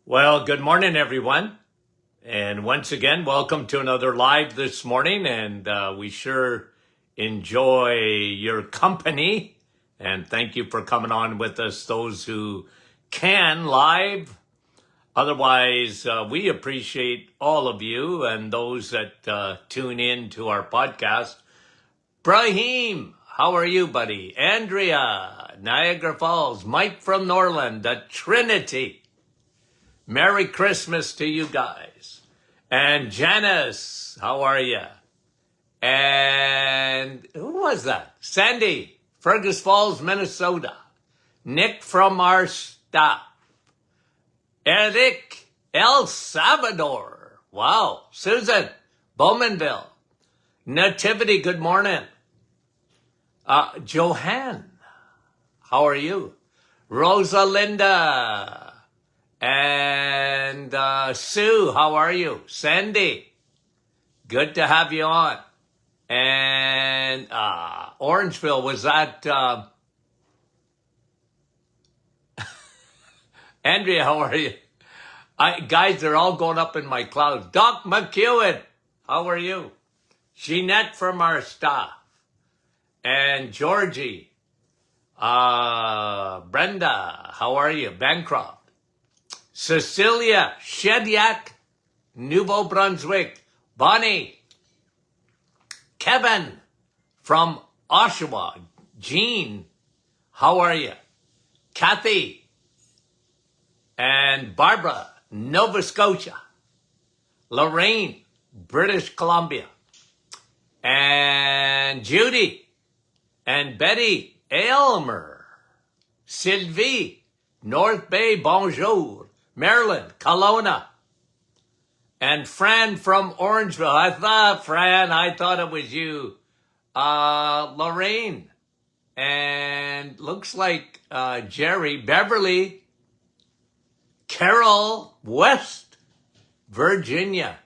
Well, good morning, everyone. And once again, welcome to another live this morning. And we sure enjoy your company. And thank you for coming on with us, those who can live. Otherwise, we appreciate all of you and those that tune in to our podcast. Brahim, how are you, buddy? Andrea, Niagara Falls, Mike from Norland, the Trinity. Merry Christmas to you guys. And Janice, how are you? And who was that? Sandy, Fergus Falls, Minnesota. Nick from our staff. Eric, El Salvador. Wow. Susan, Bowmanville. Nativity, good morning. Johan, how are you? Rosalinda. And Sue, how are you? Sandy, good to have you on. And Orangeville, was that Andrea, how are you? Guys, they're all going up in my clouds. Doc McEwen, how are you? Jeanette from our staff. And Georgie. Brenda, how are you? Bancroft. Cecilia, Shediac, Nouveau Brunswick. Bonnie, Kevin from Oshawa. Jean, how are you? Kathy and Barbara, Nova Scotia. Lorraine, British Columbia. And Judy and Betty Aylmer. Sylvie, North Bay, bonjour. Maryland, Kelowna. And Fran from Orangeville. Fran, I thought it was you. Lorraine. And looks like Jerry, Beverly, Carol, West Virginia.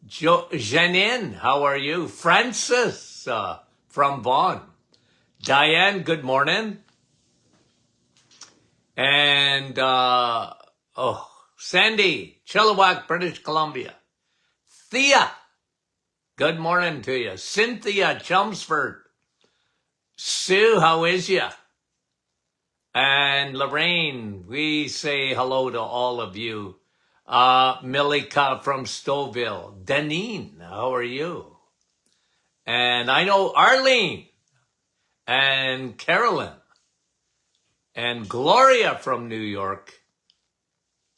Janine, how are you? Francis from Vaughan. Diane, good morning. And Sandy, Chilliwack, British Columbia. Thea, good morning to you. Cynthia, Chelmsford. Sue, how is you? And Lorraine, we say hello to all of you. Milika from Stouffville. Deneen, how are you? And I know Arlene and Carolyn and Gloria from New York.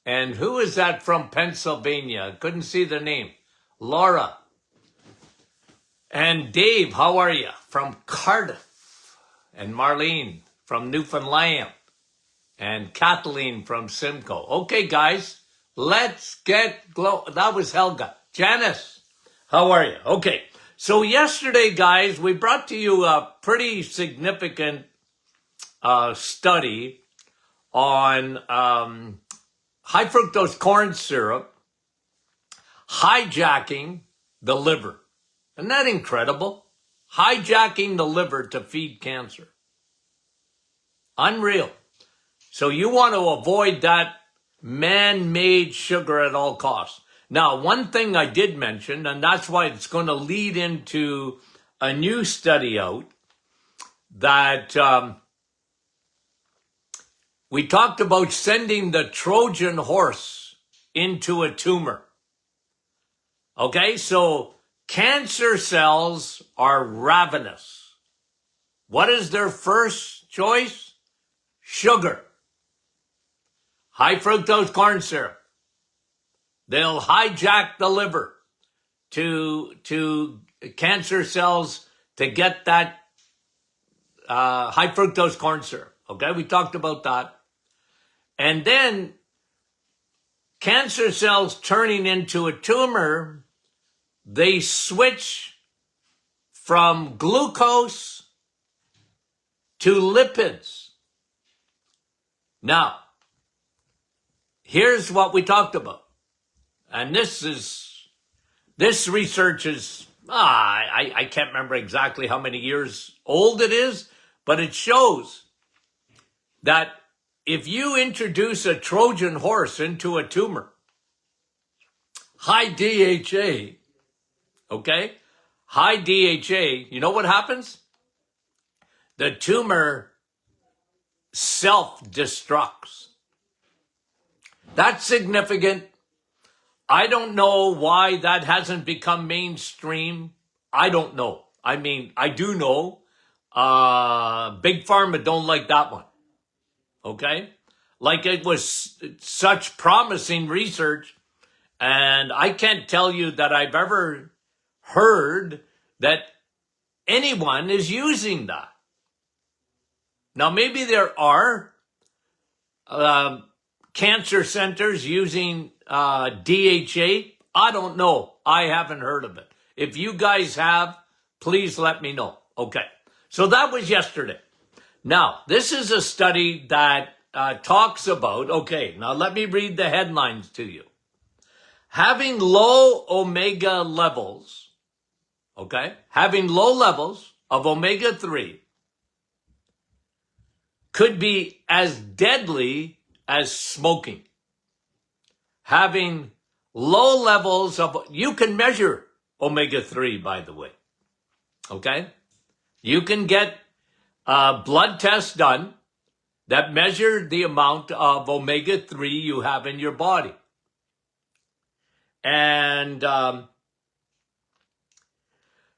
And who is that from Pennsylvania? Couldn't see the name. Laura. And Dave, how are you? From Cardiff. And Marlene from Newfoundland. And Kathleen from Simcoe. Okay, guys, let's get that was Helga. Janice, how are you? Okay, so yesterday, guys, we brought to you a pretty significant study on high fructose corn syrup hijacking the liver. Isn't that incredible? Hijacking the liver to feed cancer. Unreal. So you want to avoid that man-made sugar at all costs. Now, one thing I did mention, and that's why it's going to lead into a new study out, that we talked about sending the Trojan horse into a tumor. Okay, so cancer cells are ravenous. What is their first choice? Sugar. High fructose corn syrup. They'll hijack the liver to cancer cells to get that high fructose corn syrup. Okay, we talked about that. And then cancer cells turning into a tumor, they switch from glucose to lipids. Now, here's what we talked about. And this research is, I can't remember exactly how many years old it is, but it shows that if you introduce a Trojan horse into a tumor, high DHA, okay? High DHA, you know what happens? The tumor self-destructs. That's significant. I don't know why that hasn't become mainstream. I don't know. I mean, I do know. Big Pharma don't like that one. Okay? Like it was such promising research, and I can't tell you that I've ever heard that anyone is using that. Now, maybe there are cancer centers using DHA. I don't know. I haven't heard of it. If you guys have, please let me know. Okay. So that was yesterday. Now, this is a study that talks about, okay, now let me read the headlines to you. Having low omega levels, okay, having low levels of omega-3 could be as deadly as smoking. Having low levels of, you can measure omega-3, by the way, okay? You can get blood tests done that measure the amount of omega-3 you have in your body. And now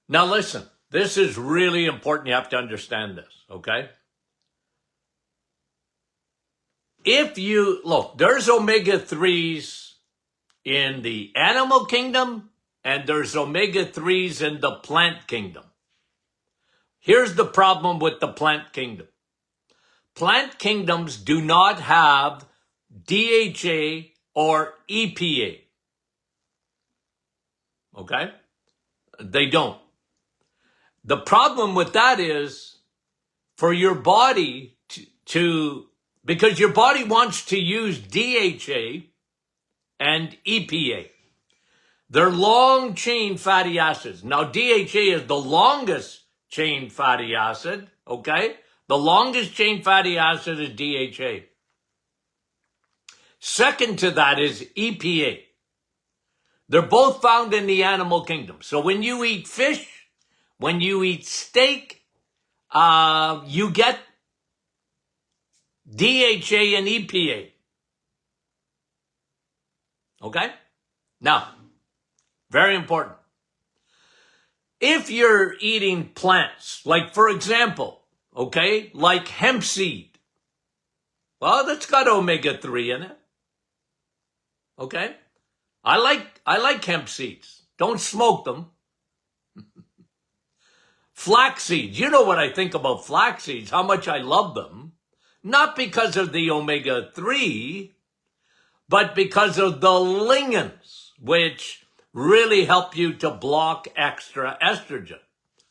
listen, this is really important. You have to understand this, okay? If you, look, there's omega-3s in the animal kingdom and there's omega-3s in the plant kingdom. Here's the problem with the plant kingdom. Plant kingdoms do not have DHA or EPA. Okay? They don't. The problem with that is for your body to because your body wants to use DHA and EPA. They're long chain fatty acids. Now, DHA is the longest chain fatty acid, okay? The longest chain fatty acid is DHA. Second to that is EPA. They're both found in the animal kingdom. So when you eat fish, when you eat steak, you get DHA and EPA. Okay? Now, very important. If you're eating plants, like for example, okay, like hemp seed, well, that's got omega-3 in it. Okay? I like hemp seeds. Don't smoke them. Flax seeds. You know what I think about flax seeds, how much I love them. Not because of the omega-3, but because of the lignans, which really help you to block extra estrogen.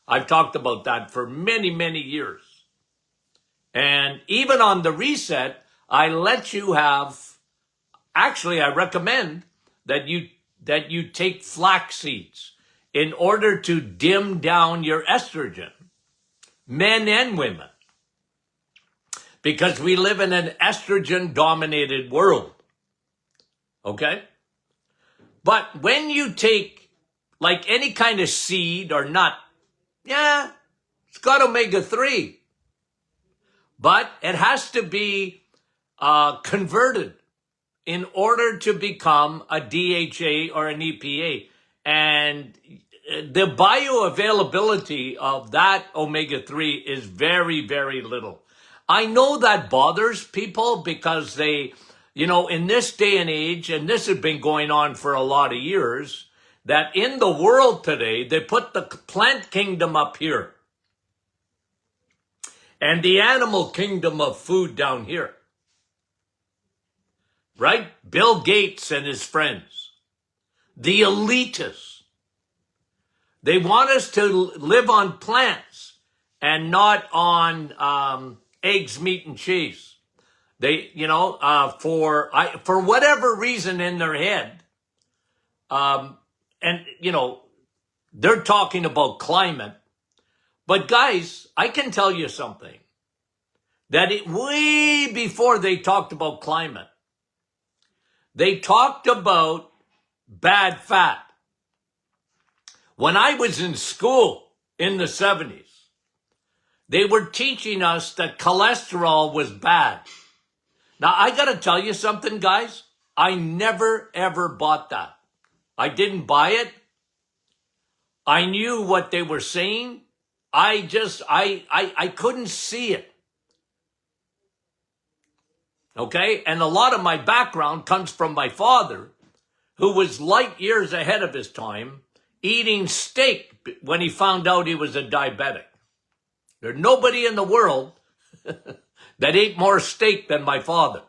I've talked about that for many, many years. And even on the reset, I let you have, actually, I recommend that you take flax seeds in order to dim down your estrogen, men and women, because we live in an estrogen-dominated world, okay? But when you take, like any kind of seed or nut, yeah, it's got omega-3, but it has to be converted in order to become a DHA or an EPA. And the bioavailability of that omega-3 is very, very little. I know that bothers people because they, you know, in this day and age, and this has been going on for a lot of years, that in the world today, they put the plant kingdom up here and the animal kingdom of food down here. Right? Bill Gates and his friends, the elitists, they want us to live on plants and not on eggs, meat, and cheese. They, you know, for whatever reason in their head, and you know, they're talking about climate. But guys, I can tell you something. way before they talked about climate, they talked about bad fat. When I was in school in the 70s, they were teaching us that cholesterol was bad. Now, I got to tell you something, guys. I never, ever bought that. I didn't buy it. I knew what they were saying. I couldn't see it. Okay? And a lot of my background comes from my father, who was light years ahead of his time, eating steak when he found out he was a diabetic. There's nobody in the world that ate more steak than my father.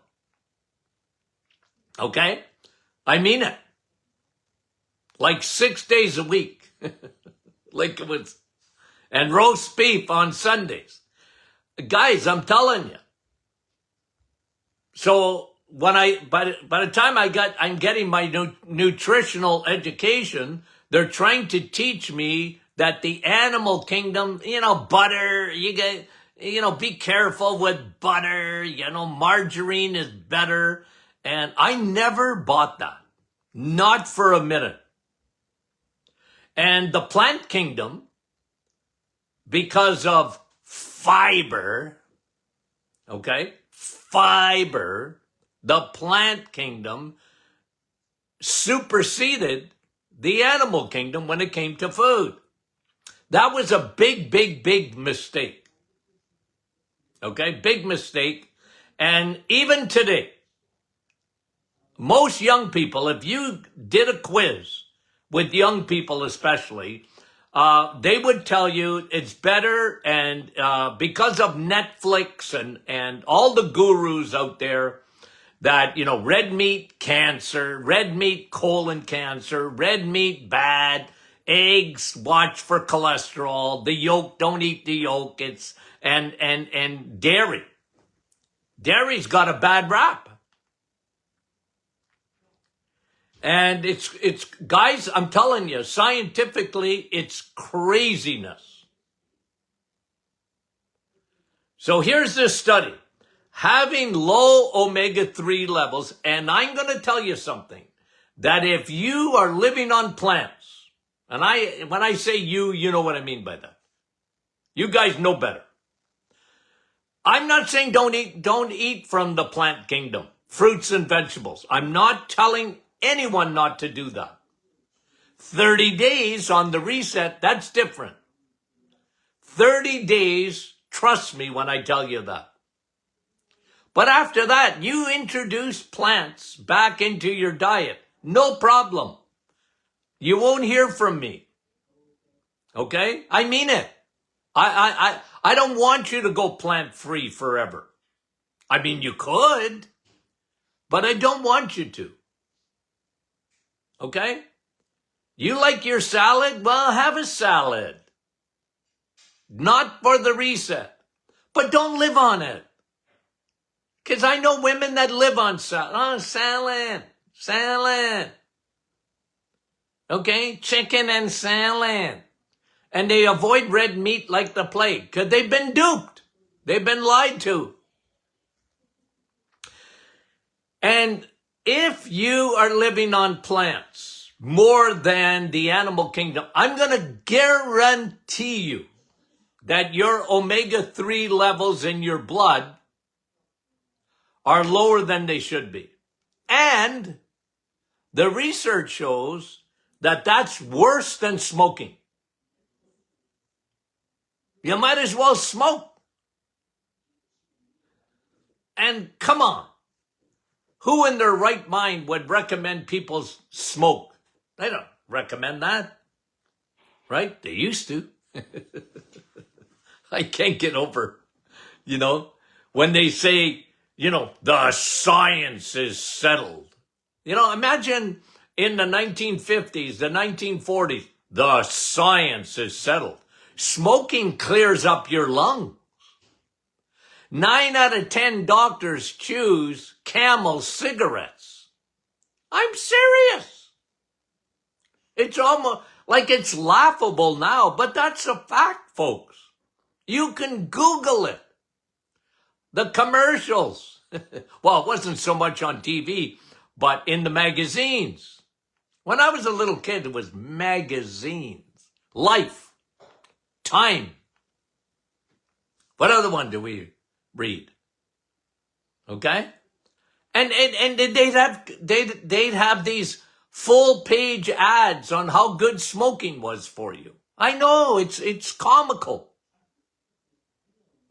Okay? I mean it. Like 6 days a week. Like it was. And roast beef on Sundays. Guys, I'm telling you. So by the time I'm getting my nutritional education, they're trying to teach me that the animal kingdom, butter, be careful with butter, margarine is better. And I never bought that. Not for a minute. And the plant kingdom, because of fiber, okay, fiber, the plant kingdom superseded the animal kingdom when it came to food. That was a big, big, big mistake. Okay, big mistake. And even today, most young people, if you did a quiz with young people especially, they would tell you it's better, and because of Netflix and all the gurus out there, that, red meat, cancer, red meat, colon cancer, red meat, bad, eggs, watch for cholesterol, the yolk, don't eat the yolk, and dairy. Dairy's got a bad rap. And it's guys, I'm telling you, scientifically, it's craziness. So here's this study. Having low omega-3 levels, and I'm going to tell you something, that if you are living on plants, and when I say you know what I mean by that. You guys know better. I'm not saying don't eat from the plant kingdom, fruits and vegetables. I'm not telling anyone not to do that. 30 days on the reset, that's different. 30 days, trust me when I tell you that. But after that, you introduce plants back into your diet. No problem. You won't hear from me. Okay? I mean it. I don't want you to go plant-free forever. I mean, you could, but I don't want you to. Okay? You like your salad? Well, have a salad. Not for the reset. But don't live on it. Because I know women that live on salad. Oh, salad. Okay? Chicken and salad. And they avoid red meat like the plague. Because they've been duped. They've been lied to. And if you are living on plants more than the animal kingdom, I'm going to guarantee you that your omega-3 levels in your blood are lower than they should be. And the research shows that that's worse than smoking. You might as well smoke. And come on. Who in their right mind would recommend people smoke? They don't recommend that. Right? They used to. I can't get over, when they say, the science is settled. Imagine in the 1950s, the 1940s, the science is settled. Smoking clears up your lungs. 9 out of 10 doctors choose Camel cigarettes. I'm serious. It's almost like it's laughable now, but that's a fact, folks. You can Google it. The commercials. Well, it wasn't so much on TV, but in the magazines. When I was a little kid, it was magazines. Life. Time. What other one do we read? Okay? And they'd have these full page ads on how good smoking was for you. I know, it's comical.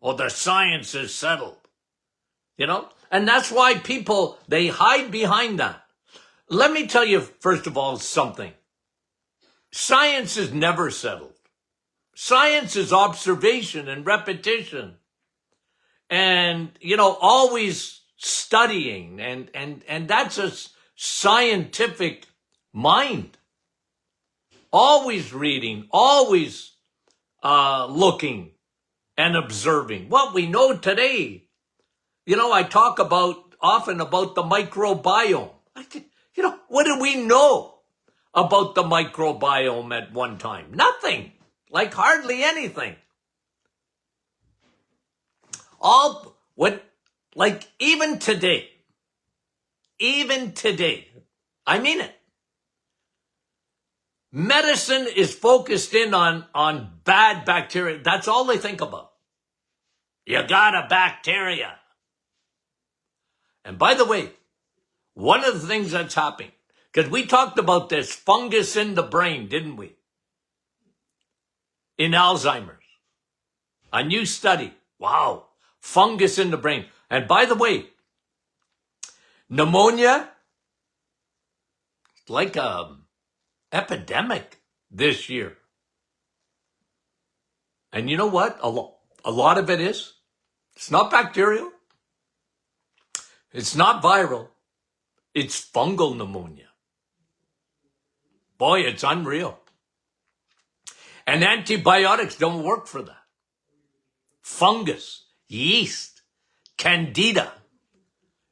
Well, the science is settled. You know? And that's why people, they hide behind that. Let me tell you, first of all, something. Science is never settled. Science is observation and repetition. And, you know, always studying. And that's a scientific mind. Always reading, always looking and observing. What we know today, you know, I talk often about the microbiome. You know, what did we know about the microbiome at one time? Nothing. Like hardly anything. Even today, I mean it. Medicine is focused in on bad bacteria. That's all they think about. You got a bacteria. And by the way, one of the things that's happening, because we talked about this fungus in the brain, didn't we? In Alzheimer's. A new study. Wow. Fungus in the brain. And by the way, pneumonia, like a epidemic this year. And you know what? A lot of it is. It's not bacterial. It's not viral. It's fungal pneumonia. Boy, it's unreal. And antibiotics don't work for that. Fungus, yeast, candida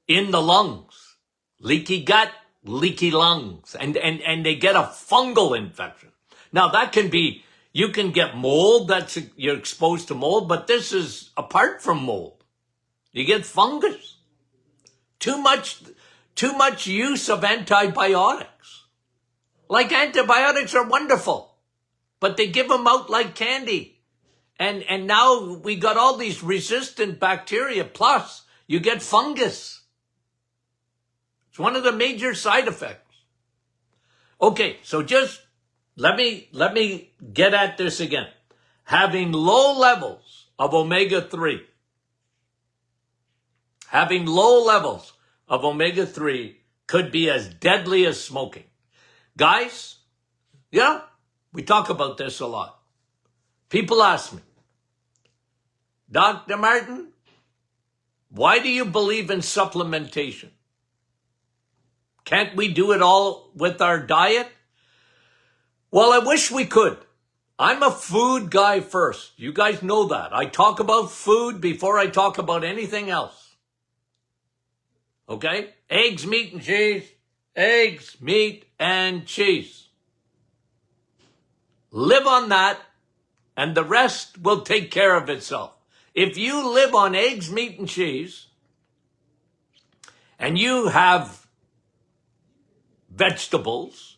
in the lungs, leaky gut, leaky lungs, and they get a fungal infection. Now that can be, you can get mold, you're exposed to mold, but this is apart from mold. You get fungus. Too much use of antibiotics. Like antibiotics are wonderful, but they give them out like candy. And now we got all these resistant bacteria, plus you get fungus. It's one of the major side effects. Okay, so just let me get at this again. Having low levels of omega-3. Having low levels of omega-3 could be as deadly as smoking. Guys, yeah, we talk about this a lot. People ask me, Dr. Martin, why do you believe in supplementation? Can't we do it all with our diet? Well, I wish we could. I'm a food guy first. You guys know that. I talk about food before I talk about anything else. Okay? Eggs, meat, and cheese. Eggs, meat, and cheese. Live on that, and the rest will take care of itself. If you live on eggs, meat, and cheese, and you have vegetables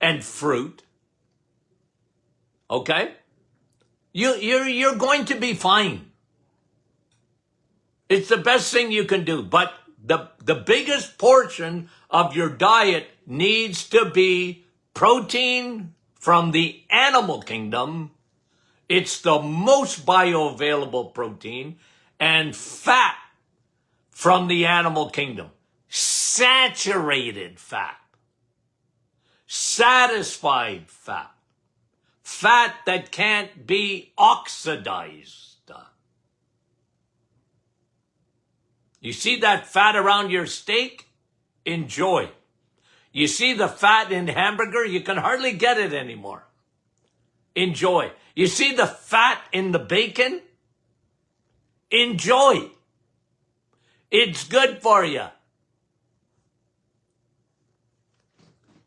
and fruit, okay, you're going to be fine. It's the best thing you can do. But the biggest portion of your diet needs to be protein from the animal kingdom. It's the most bioavailable protein, and fat from the animal kingdom. Saturated fat. Satisfied fat. Fat that can't be oxidized. You see that fat around your steak? Enjoy. You see the fat in hamburger? You can hardly get it anymore. Enjoy. You see the fat in the bacon? Enjoy. It's good for you.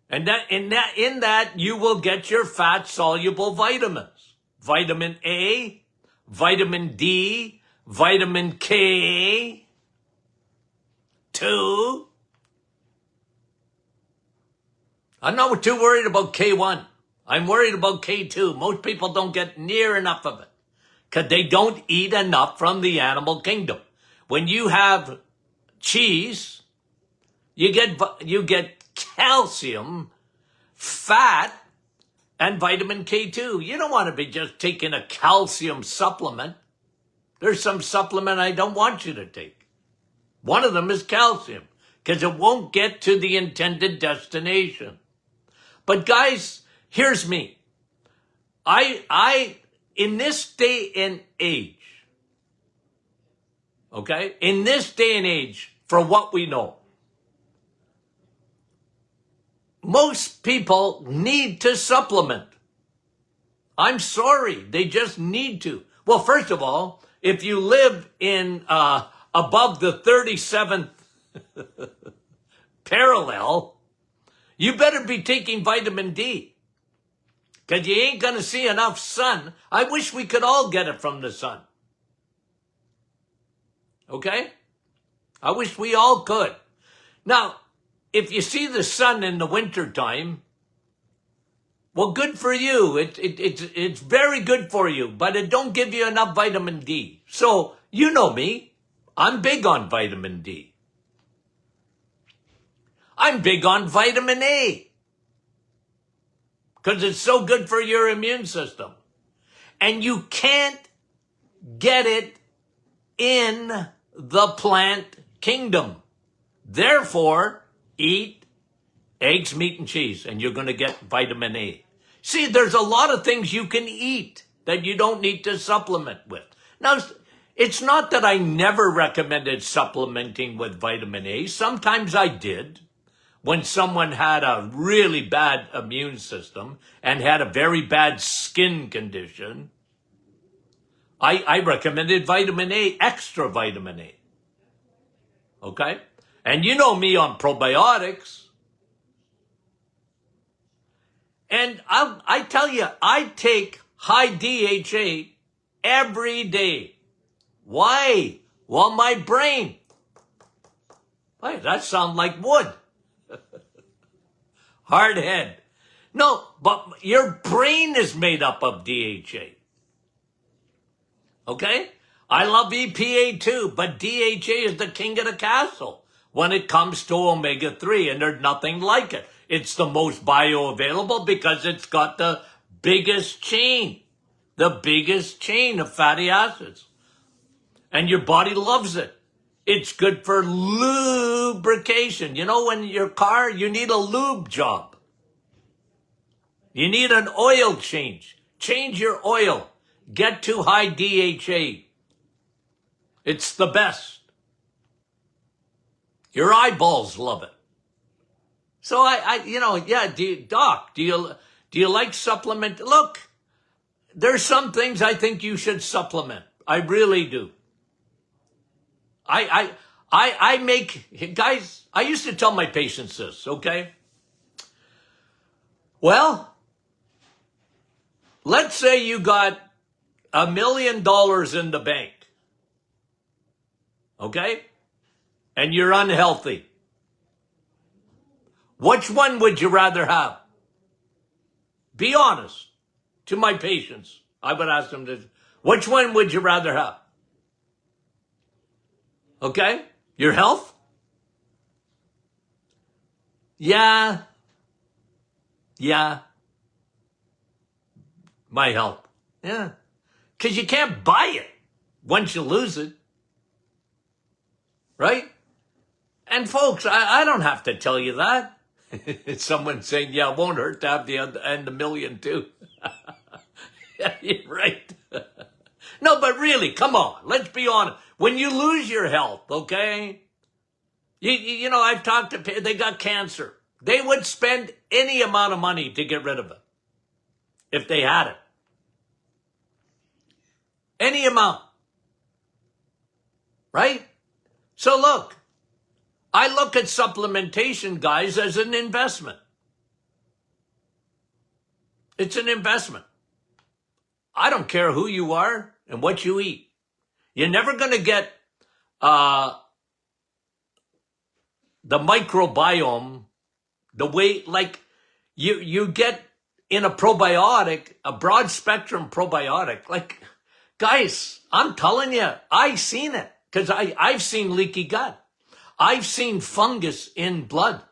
And in that you will get your fat soluble vitamins. Vitamin A, vitamin D, vitamin K2. I'm not too worried about K1. I'm worried about K2. Most people don't get near enough of it because they don't eat enough from the animal kingdom. When you have cheese, you get calcium, fat, and vitamin K2. You don't want to be just taking a calcium supplement. There's some supplement I don't want you to take. One of them is calcium because it won't get to the intended destination. But guys, here's me. In this day and age, okay, in this day and age, for what we know, most people need to supplement. I'm sorry, they just need to. Well, first of all, if you live in above the 37th parallel, you better be taking vitamin D because you ain't going to see enough sun. I wish we could all get it from the sun. Okay? I wish we all could. Now, if you see the sun in the wintertime, well, good for you. It's very good for you, but it don't give you enough vitamin D. So, you know me. I'm big on vitamin D. I'm big on vitamin A because it's so good for your immune system. And you can't get it in the plant kingdom. Therefore, eat eggs, meat, and cheese, and you're going to get vitamin A. See, there's a lot of things you can eat that you don't need to supplement with. Now, it's not that I never recommended supplementing with vitamin A. Sometimes I did. When someone had a really bad immune system and had a very bad skin condition, I recommended vitamin A, extra vitamin A. Okay? And you know me on probiotics. And I tell you, I take high DHA every day. Why? Well, my brain. Hey, that sounds like wood. Hard head. No, but your brain is made up of DHA. Okay? I love EPA too, but DHA is the king of the castle when it comes to omega-3, and there's nothing like it. It's the most bioavailable because it's got the biggest chain of fatty acids. And your body loves it. It's good for lubrication. You know, when your car, you need a lube job. You need an oil change. Change your oil. Get to high DHA. It's the best. Your eyeballs love it. So Doc, do you like supplement? Look, there's some things I think you should supplement. I really do. I used to tell my patients this, okay? Well, let's say you got $1 million in the bank, okay? And you're unhealthy. Which one would you rather have? Be honest to my patients. I would ask them this. Which one would you rather have? Okay? Your health? Yeah. My health. Yeah. Because you can't buy it once you lose it. Right? And folks, I don't have to tell you that. Someone saying, yeah, it won't hurt to have the million too. Yeah, you're right. No, but really, come on, let's be honest. When you lose your health, okay, you know, I've talked to people, they got cancer. They would spend any amount of money to get rid of it if they had it. Any amount. Right? So look, I look at supplementation, guys, as an investment. It's an investment. I don't care who you are and what you eat. You're never going to get the microbiome the way, like you get in a probiotic, a broad spectrum probiotic. Like, guys, I'm telling you, I've seen it because I've seen leaky gut. I've seen fungus in blood.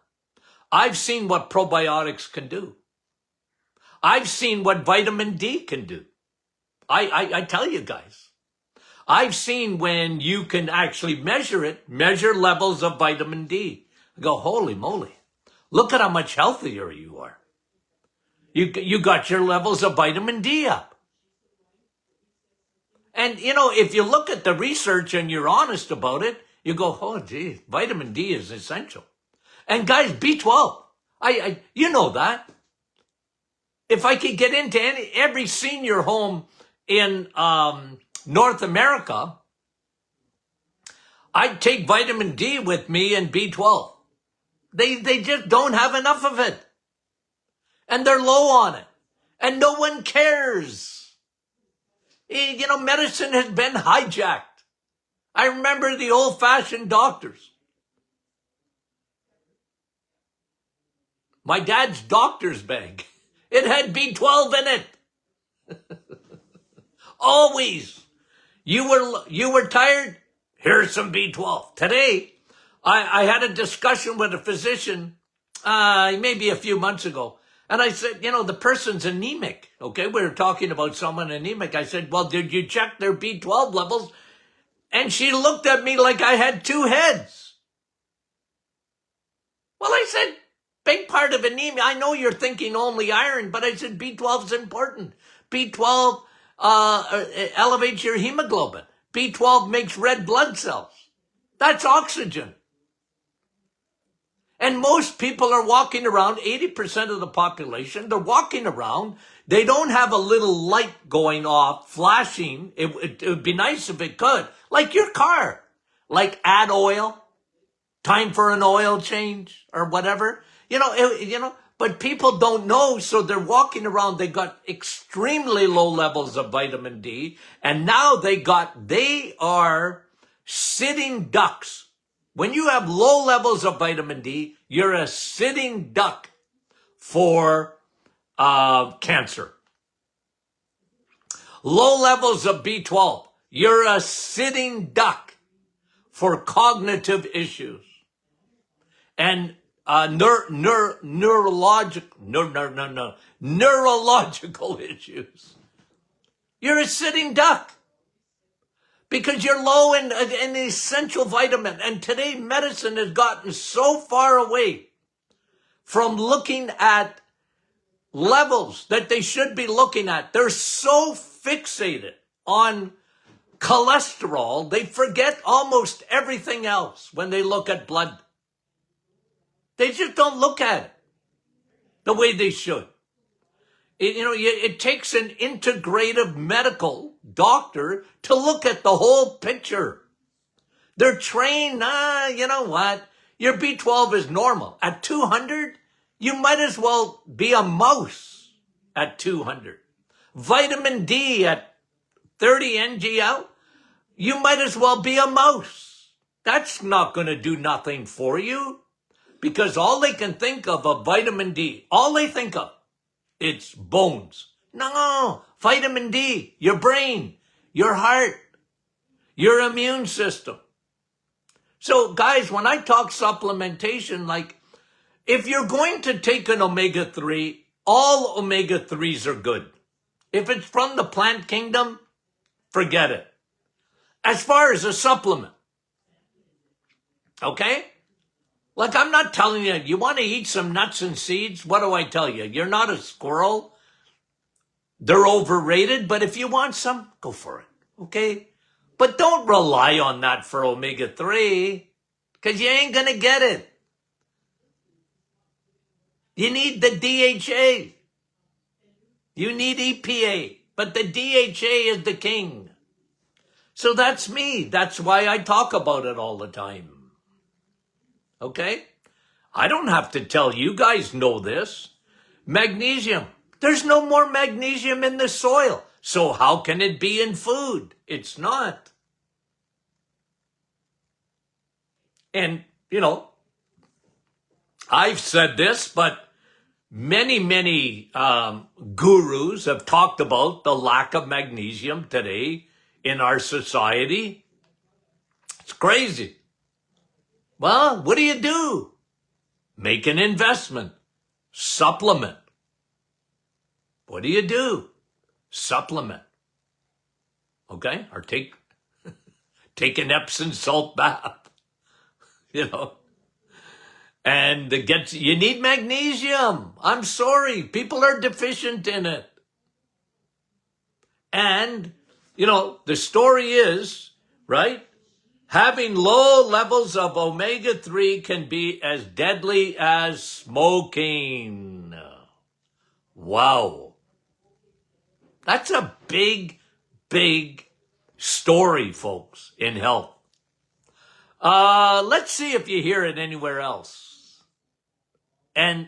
I've seen what probiotics can do. I've seen what vitamin D can do. I tell you guys, I've seen when you can actually measure levels of vitamin D. I go, holy moly, look at how much healthier you are. You got your levels of vitamin D up. And, you know, if you look at the research and you're honest about it, you go, oh, geez, vitamin D is essential. And guys, B12, you know that. If I could get into every senior home in North America, I'd take vitamin D with me and B12. They just don't have enough of it. And they're low on it. And no one cares. You know, medicine has been hijacked. I remember the old-fashioned doctors. My dad's doctor's bag, it had B12 in it. Always. You were tired? Here's some B12. Today, I had a discussion with a physician, maybe a few months ago. And I said, you know, the person's anemic. Okay, we were talking about someone anemic. I said, well, did you check their B12 levels? And she looked at me like I had two heads. Well, I said, big part of anemia. I know you're thinking only iron, but I said B12 is important. B12 elevates your hemoglobin. B12 makes red blood cells. That's oxygen. And most people are walking around, 80% of the population, they're walking around. They don't have a little light going off, flashing. It would be nice if it could. Like your car. Like add oil. Time for an oil change or whatever. You know, but people don't know, so they're walking around. They got extremely low levels of vitamin D. And now they are sitting ducks. When you have low levels of vitamin D, you're a sitting duck for cancer. Low levels of B12, you're a sitting duck for cognitive issues. And neurological issues. You're a sitting duck. Because you're low in an essential vitamin. And today medicine has gotten so far away from looking at levels that they should be looking at. They're so fixated on cholesterol, they forget almost everything else when they look at blood. They just don't look at it the way they should. It takes an integrative medical doctor to look at the whole picture. They're trained, you know what? Your B12 is normal. At 200, you might as well be a mouse at 200. Vitamin D at 30 NGL, you might as well be a mouse. That's not going to do nothing for you because all they can think of vitamin D, all they think of, it's bones. No, vitamin D, your brain, your heart, your immune system. So guys, when I talk supplementation, like if you're going to take an omega-3, all omega-3s are good. If it's from the plant kingdom, forget it. As far as a supplement, okay? Like, I'm not telling you, you want to eat some nuts and seeds? What do I tell you? You're not a squirrel. They're overrated, but if you want some, go for it, okay? But don't rely on that for omega-3, because you ain't going to get it. You need the DHA. You need EPA, but the DHA is the king. So that's me. That's why I talk about it all the time. Okay? I don't have to tell you guys know this. Magnesium. There's no more magnesium in the soil. So how can it be in food? It's not. And, you know, I've said this, but many gurus have talked about the lack of magnesium today in our society. It's crazy. Well, what do? Make an investment. Supplement. What do? Supplement. Okay? Or take an Epsom salt bath. You know? And you need magnesium. I'm sorry. People are deficient in it. And, you know, the story is, right? Having low levels of omega-3 can be as deadly as smoking. Wow. That's a big story, folks, in health. Let's see if you hear it anywhere else. And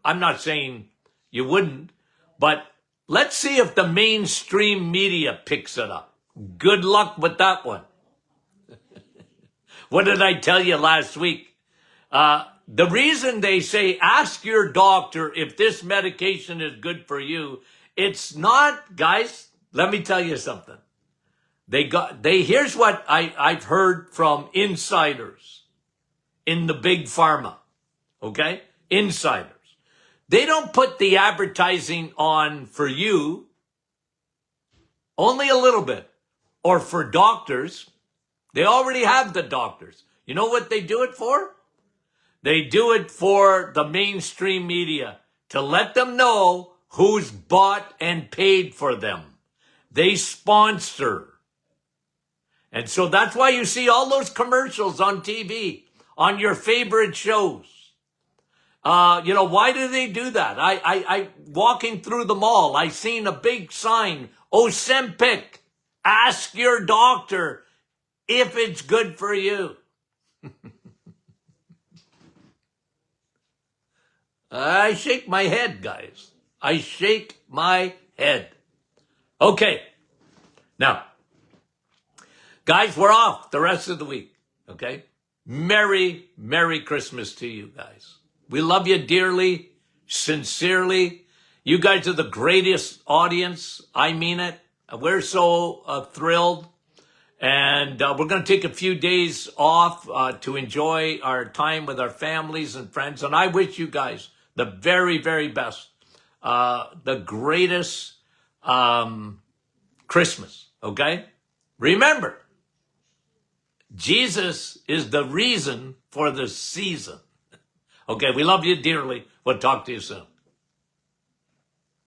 I'm not saying you wouldn't, but let's see if the mainstream media picks it up. Good luck with that one. What did I tell you last week? The reason they say, ask your doctor if this medication is good for you, it's not, guys, let me tell you something. Here's what I've heard from insiders in the big pharma, okay? Insiders. They don't put the advertising on for you, only a little bit, or for doctors. They already have the doctors. You know what they do it for? They do it for the mainstream media to let them know who's bought and paid for them. They sponsor. And so that's why you see all those commercials on TV, on your favorite shows. You know, why do they do that? I walking through the mall, I seen a big sign, Ozempic, ask your doctor if it's good for you. I shake my head, guys. I shake my head. Okay. Now, guys, we're off the rest of the week. Okay. Merry Christmas to you guys. We love you dearly, sincerely. You guys are the greatest audience. I mean it. We're so thrilled. And we're going to take a few days off to enjoy our time with our families and friends. And I wish you guys the very best, the greatest Christmas, okay? Remember, Jesus is the reason for the season. Okay, we love you dearly. We'll talk to you soon.